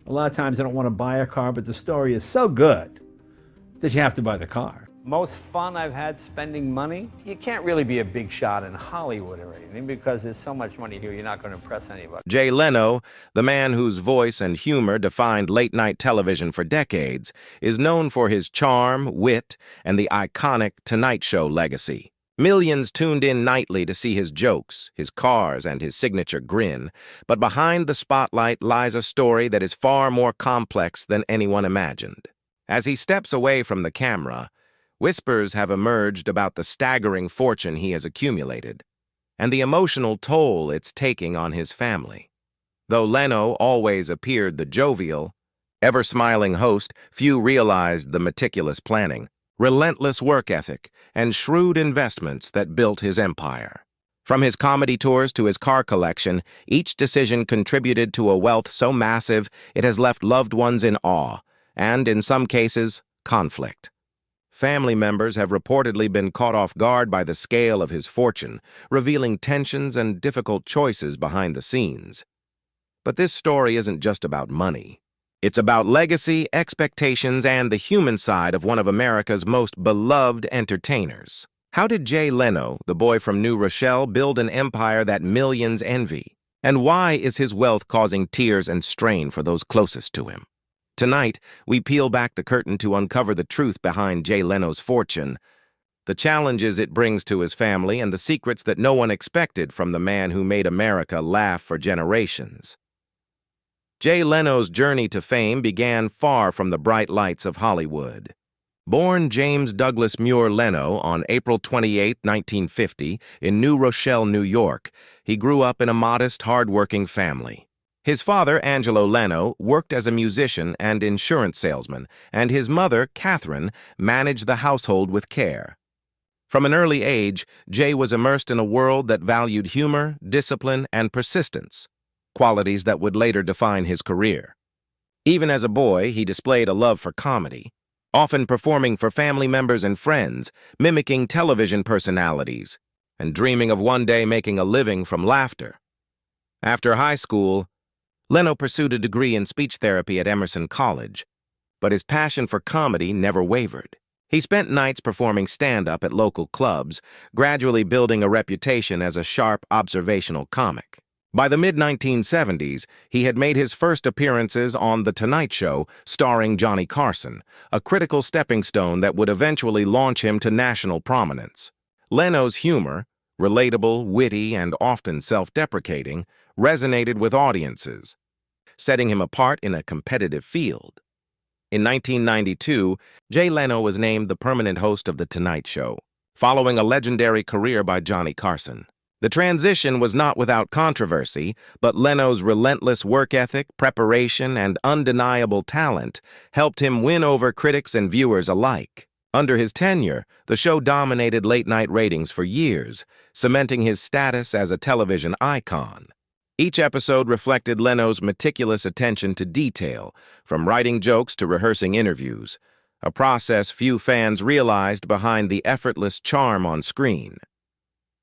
A lot of times I don't want to buy a car, but the story is so good that you have to buy the car. Most fun I've had spending money? You can't really be a big shot in Hollywood or anything because there's so much money here, you're not going to impress anybody. Jay Leno, the man whose voice and humor defined late-night television for decades, is known for his charm, wit, and the iconic Tonight Show legacy. Millions tuned in nightly to see his jokes, his cars, and his signature grin, but behind the spotlight lies a story that is far more complex than anyone imagined. As he steps away from the camera, whispers have emerged about the staggering fortune he has accumulated and the emotional toll it's taking on his family. Though Leno always appeared the jovial, ever-smiling host, few realized the meticulous planning, relentless work ethic, and shrewd investments that built his empire. From his comedy tours to his car collection, each decision contributed to a wealth so massive it has left loved ones in awe, and, in some cases, conflict. Family members have reportedly been caught off guard by the scale of his fortune, revealing tensions and difficult choices behind the scenes. But this story isn't just about money. It's about legacy, expectations, and the human side of one of America's most beloved entertainers. How did Jay Leno, the boy from New Rochelle, build an empire that millions envy? And why is his wealth causing tears and strain for those closest to him? Tonight, we peel back the curtain to uncover the truth behind Jay Leno's fortune, the challenges it brings to his family, and the secrets that no one expected from the man who made America laugh for generations. Jay Leno's journey to fame began far from the bright lights of Hollywood. Born James Douglas Muir Leno on April 28, 1950, in New Rochelle, New York, he grew up in a modest, hard-working family. His father, Angelo Leno, worked as a musician and insurance salesman, and his mother, Catherine, managed the household with care. From an early age, Jay was immersed in a world that valued humor, discipline, and persistence, qualities that would later define his career. Even as a boy, he displayed a love for comedy, often performing for family members and friends, mimicking television personalities, and dreaming of one day making a living from laughter. After high school, Leno pursued a degree in speech therapy at Emerson College, but his passion for comedy never wavered. He spent nights performing stand-up at local clubs, gradually building a reputation as a sharp, observational comic. By the mid-1970s, he had made his first appearances on The Tonight Show, starring Johnny Carson, a critical stepping stone that would eventually launch him to national prominence. Leno's humor, relatable, witty, and often self-deprecating, resonated with audiences, setting him apart in a competitive field. In 1992, Jay Leno was named the permanent host of The Tonight Show, following a legendary career by Johnny Carson. The transition was not without controversy, but Leno's relentless work ethic, preparation, and undeniable talent helped him win over critics and viewers alike. Under his tenure, the show dominated late-night ratings for years, cementing his status as a television icon. Each episode reflected Leno's meticulous attention to detail, from writing jokes to rehearsing interviews, a process few fans realized behind the effortless charm on screen.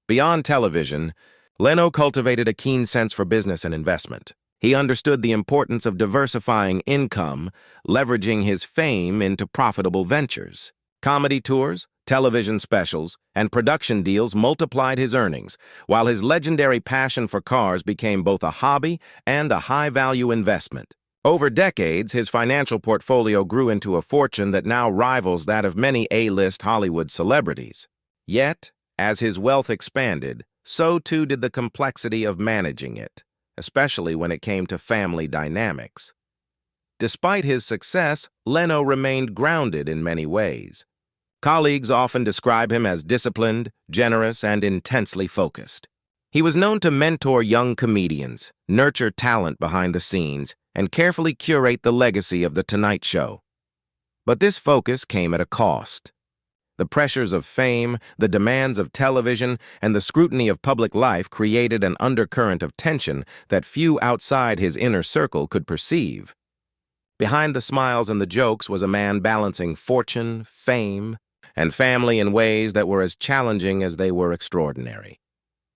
Beyond television, Leno cultivated a keen sense for business and investment. He understood the importance of diversifying income, leveraging his fame into profitable ventures. Comedy tours, television specials, and production deals multiplied his earnings, while his legendary passion for cars became both a hobby and a high-value investment. Over decades, his financial portfolio grew into a fortune that now rivals that of many A-list Hollywood celebrities. Yet, as his wealth expanded, so too did the complexity of managing it, especially when it came to family dynamics. Despite his success, Leno remained grounded in many ways. Colleagues often describe him as disciplined, generous, and intensely focused. He was known to mentor young comedians, nurture talent behind the scenes, and carefully curate the legacy of The Tonight Show. But this focus came at a cost. The pressures of fame, the demands of television, and the scrutiny of public life created an undercurrent of tension that few outside his inner circle could perceive. Behind the smiles and the jokes was a man balancing fortune, fame, and family in ways that were as challenging as they were extraordinary.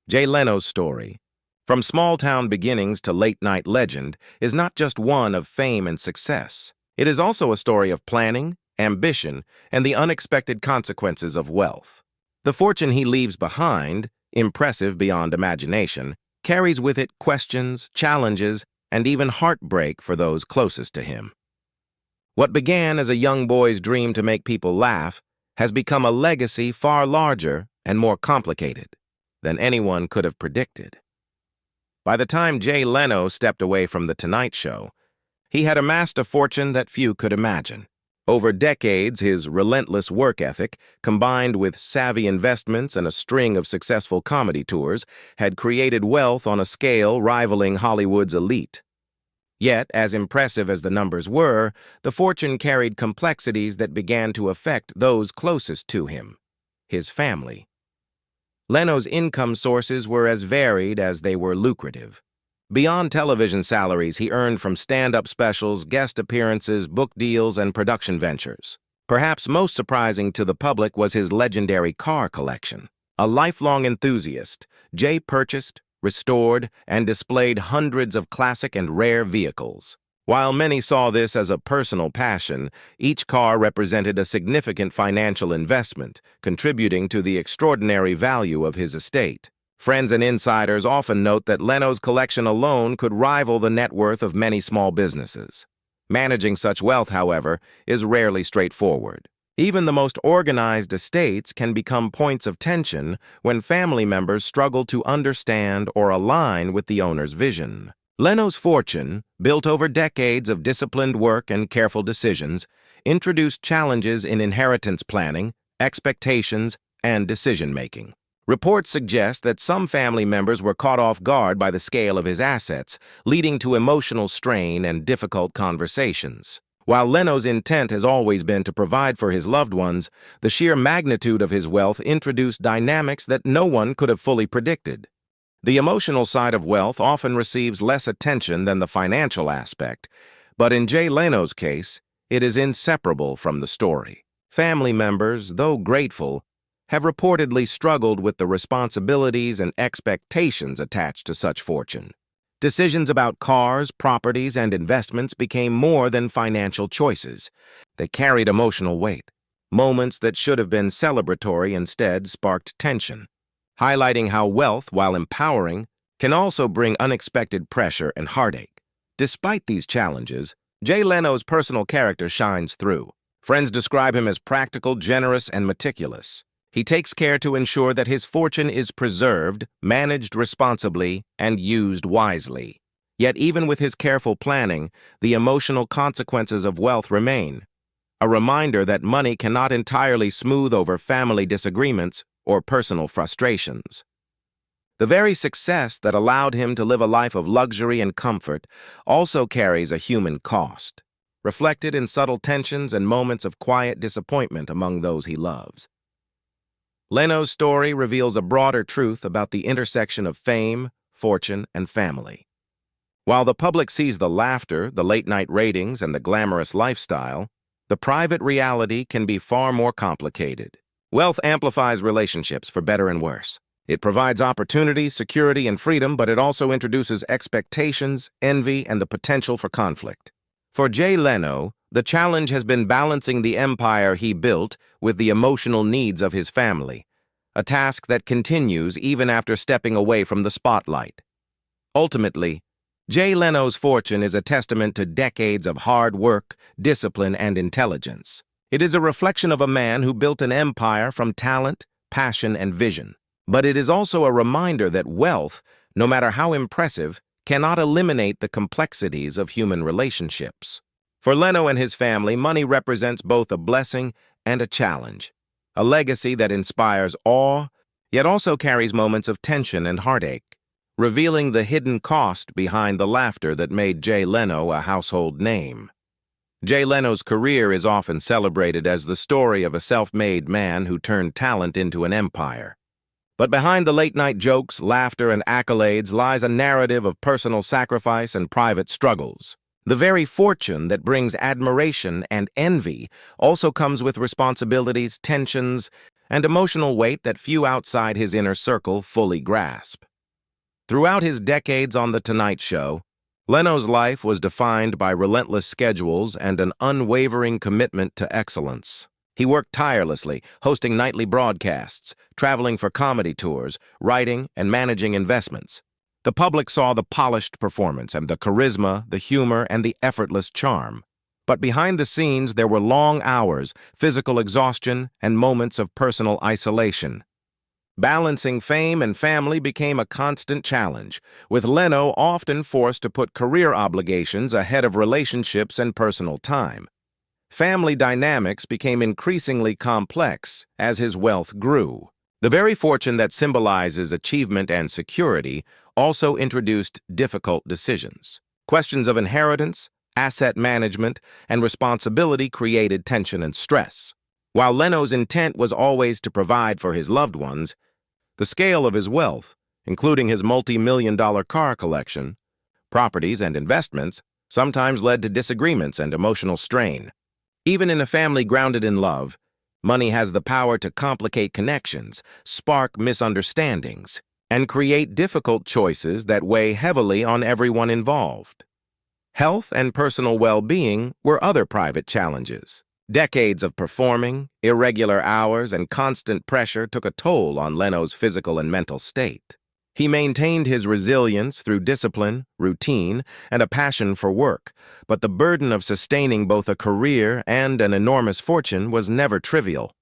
Jay Leno's story, From small-town beginnings to late-night legend is not just one of fame and success. It is also a story of planning, ambition, and the unexpected consequences of wealth. The fortune he leaves behind, impressive beyond imagination, carries with it questions, challenges, and even heartbreak for those closest to him. What began as a young boy's dream to make people laugh has become a legacy far larger and more complicated than anyone could have predicted. By the time Jay Leno stepped away from The Tonight Show, he had amassed a fortune that few could imagine. Over decades, his relentless work ethic, combined with savvy investments and a string of successful comedy tours, had created wealth on a scale rivaling Hollywood's elite. Yet, as impressive as the numbers were, the fortune carried complexities that began to affect those closest to him, his family. Leno's income sources were as varied as they were lucrative. Beyond television salaries, he earned from stand-up specials, guest appearances, book deals, and production ventures. Perhaps most surprising to the public was his legendary car collection. A lifelong enthusiast, Jay purchased, restored, and displayed hundreds of classic and rare vehicles. While many saw this as a personal passion, each car represented a significant financial investment, contributing to the extraordinary value of his estate. Friends and insiders often note that Leno's collection alone could rival the net worth of many small businesses. Managing such wealth, however, is rarely straightforward. Even the most organized estates can become points of tension when family members struggle to understand or align with the owner's vision. Leno's fortune, built over decades of disciplined work and careful decisions, introduced challenges in inheritance planning, expectations, and decision-making. Reports suggest that some family members were caught off guard by the scale of his assets, leading to emotional strain and difficult conversations. While Leno's intent has always been to provide for his loved ones, the sheer magnitude of his wealth introduced dynamics that no one could have fully predicted. The emotional side of wealth often receives less attention than the financial aspect, but in Jay Leno's case, it is inseparable from the story. Family members, though grateful, have reportedly struggled with the responsibilities and expectations attached to such fortune. Decisions about cars, properties, and investments became more than financial choices. They carried emotional weight. Moments that should have been celebratory instead sparked tension, highlighting how wealth, while empowering, can also bring unexpected pressure and heartache. Despite these challenges, Jay Leno's personal character shines through. Friends describe him as practical, generous, and meticulous. He takes care to ensure that his fortune is preserved, managed responsibly, and used wisely. Yet even with his careful planning, the emotional consequences of wealth remain. A reminder that money cannot entirely smooth over family disagreements or personal frustrations. The very success that allowed him to live a life of luxury and comfort also carries a human cost, reflected in subtle tensions and moments of quiet disappointment among those he loves. Leno's story reveals a broader truth about the intersection of fame, fortune, and family. While the public sees the laughter, the late-night ratings, and the glamorous lifestyle, the private reality can be far more complicated. Wealth amplifies relationships for better and worse. It provides opportunity, security, and freedom, but it also introduces expectations, envy, and the potential for conflict. For Jay Leno, the challenge has been balancing the empire he built with the emotional needs of his family, a task that continues even after stepping away from the spotlight. Ultimately, Jay Leno's fortune is a testament to decades of hard work, discipline, and intelligence. It is a reflection of a man who built an empire from talent, passion, and vision. But it is also a reminder that wealth, no matter how impressive, cannot eliminate the complexities of human relationships. For Leno and his family, money represents both a blessing and a challenge, a legacy that inspires awe, yet also carries moments of tension and heartache, revealing the hidden cost behind the laughter that made Jay Leno a household name. Jay Leno's career is often celebrated as the story of a self-made man who turned talent into an empire. But behind the late-night jokes, laughter, and accolades lies a narrative of personal sacrifice and private struggles. The very fortune that brings admiration and envy also comes with responsibilities, tensions, and emotional weight that few outside his inner circle fully grasp. Throughout his decades on The Tonight Show, Leno's life was defined by relentless schedules and an unwavering commitment to excellence. He worked tirelessly, hosting nightly broadcasts, traveling for comedy tours, writing, and managing investments. The public saw the polished performance and the charisma, the humor, and the effortless charm. But behind the scenes, there were long hours, physical exhaustion, and moments of personal isolation. Balancing fame and family became a constant challenge, with Leno often forced to put career obligations ahead of relationships and personal time. Family dynamics became increasingly complex as his wealth grew. The very fortune that symbolizes achievement and security also introduced difficult decisions. Questions of inheritance, asset management, and responsibility created tension and stress. While Leno's intent was always to provide for his loved ones, the scale of his wealth, including his multi-million-dollar car collection, properties, and investments, sometimes led to disagreements and emotional strain. Even in a family grounded in love, money has the power to complicate connections, spark misunderstandings, and create difficult choices that weigh heavily on everyone involved. Health and personal well-being were other private challenges. Decades of performing, irregular hours, and constant pressure took a toll on Leno's physical and mental state. He maintained his resilience through discipline, routine, and a passion for work, but the burden of sustaining both a career and an enormous fortune was never trivial.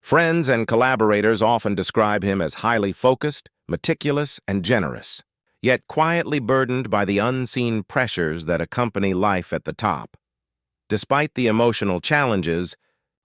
Friends and collaborators often describe him as highly focused, meticulous, and generous, yet quietly burdened by the unseen pressures that accompany life at the top. Despite the emotional challenges,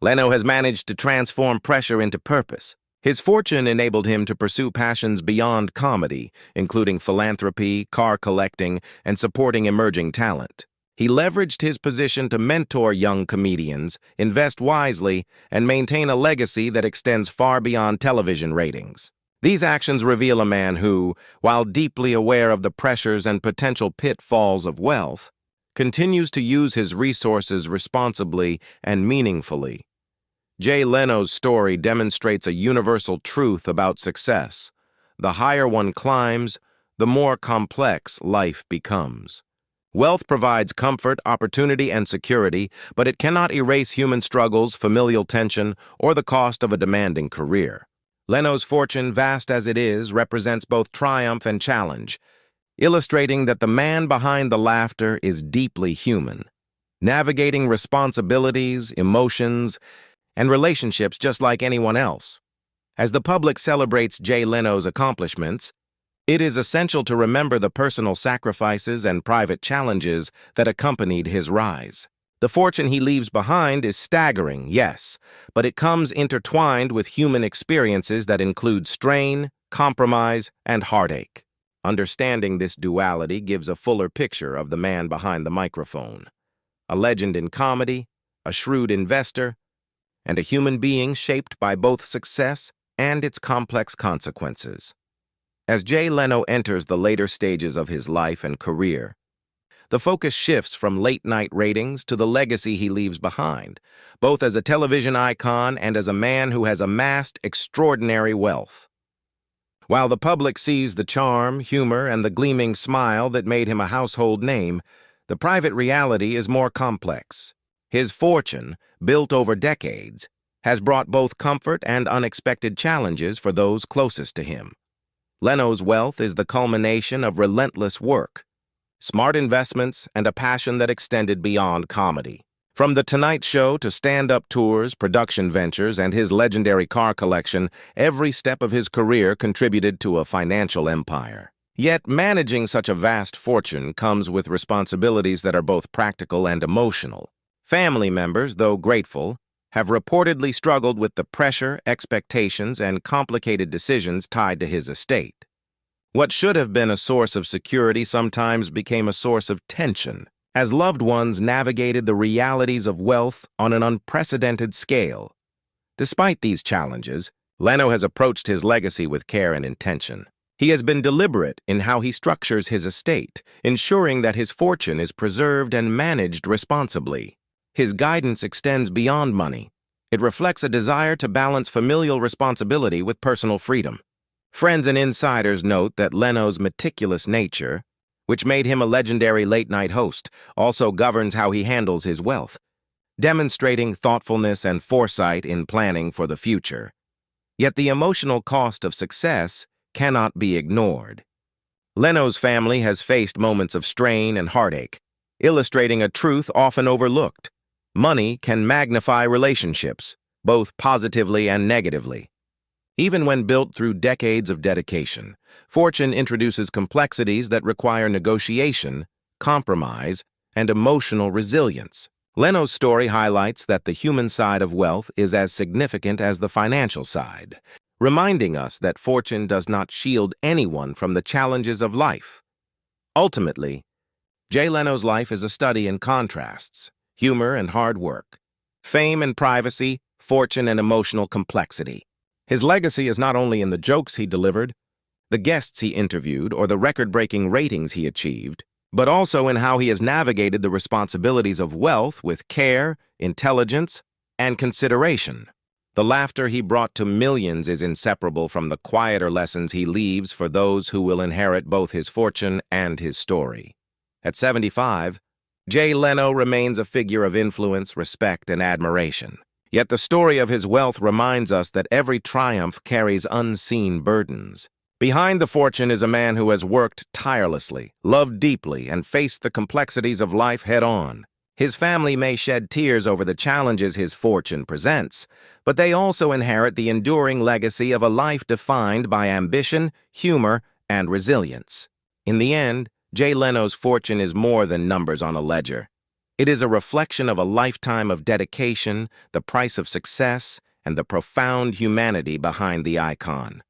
Leno has managed to transform pressure into purpose. His fortune enabled him to pursue passions beyond comedy, including philanthropy, car collecting, and supporting emerging talent. He leveraged his position to mentor young comedians, invest wisely, and maintain a legacy that extends far beyond television ratings. These actions reveal a man who, while deeply aware of the pressures and potential pitfalls of wealth, continues to use his resources responsibly and meaningfully. Jay Leno's story demonstrates a universal truth about success. The higher one climbs, the more complex life becomes. Wealth provides comfort, opportunity, and security, but it cannot erase human struggles, familial tension, or the cost of a demanding career. Leno's fortune, vast as it is, represents both triumph and challenge, illustrating that the man behind the laughter is deeply human, navigating responsibilities, emotions, and relationships just like anyone else. As the public celebrates Jay Leno's accomplishments, it is essential to remember the personal sacrifices and private challenges that accompanied his rise. The fortune he leaves behind is staggering, yes, but it comes intertwined with human experiences that include strain, compromise, and heartache. Understanding this duality gives a fuller picture of the man behind the microphone. A legend in comedy, a shrewd investor, and a human being shaped by both success and its complex consequences. As Jay Leno enters the later stages of his life and career, the focus shifts from late-night ratings to the legacy he leaves behind, both as a television icon and as a man who has amassed extraordinary wealth. While the public sees the charm, humor, and the gleaming smile that made him a household name, the private reality is more complex. His fortune, built over decades, has brought both comfort and unexpected challenges for those closest to him. Leno's wealth is the culmination of relentless work, smart investments, and a passion that extended beyond comedy. From The Tonight Show to stand-up tours, production ventures, and his legendary car collection, every step of his career contributed to a financial empire. Yet managing such a vast fortune comes with responsibilities that are both practical and emotional. Family members, though grateful, have reportedly struggled with the pressure, expectations, and complicated decisions tied to his estate. What should have been a source of security sometimes became a source of tension, as loved ones navigated the realities of wealth on an unprecedented scale. Despite these challenges, Leno has approached his legacy with care and intention. He has been deliberate in how he structures his estate, ensuring that his fortune is preserved and managed responsibly. His guidance extends beyond money. It reflects a desire to balance familial responsibility with personal freedom. Friends and insiders note that Leno's meticulous nature, which made him a legendary late-night host, also governs how he handles his wealth, demonstrating thoughtfulness and foresight in planning for the future. Yet the emotional cost of success cannot be ignored. Leno's family has faced moments of strain and heartache, illustrating a truth often overlooked. Money can magnify relationships, both positively and negatively. Even when built through decades of dedication, fortune introduces complexities that require negotiation, compromise, and emotional resilience. Leno's story highlights that the human side of wealth is as significant as the financial side, reminding us that fortune does not shield anyone from the challenges of life. Ultimately, Jay Leno's life is a study in contrasts, humor and hard work, fame and privacy, fortune and emotional complexity. His legacy is not only in the jokes he delivered, the guests he interviewed, or the record-breaking ratings he achieved, but also in how he has navigated the responsibilities of wealth with care, intelligence, and consideration. The laughter he brought to millions is inseparable from the quieter lessons he leaves for those who will inherit both his fortune and his story. At 75, Jay Leno remains a figure of influence, respect, and admiration. Yet the story of his wealth reminds us that every triumph carries unseen burdens. Behind the fortune is a man who has worked tirelessly, loved deeply, and faced the complexities of life head-on. His family may shed tears over the challenges his fortune presents, but they also inherit the enduring legacy of a life defined by ambition, humor, and resilience. In the end, Jay Leno's fortune is more than numbers on a ledger. It is a reflection of a lifetime of dedication, the price of success, and the profound humanity behind the icon.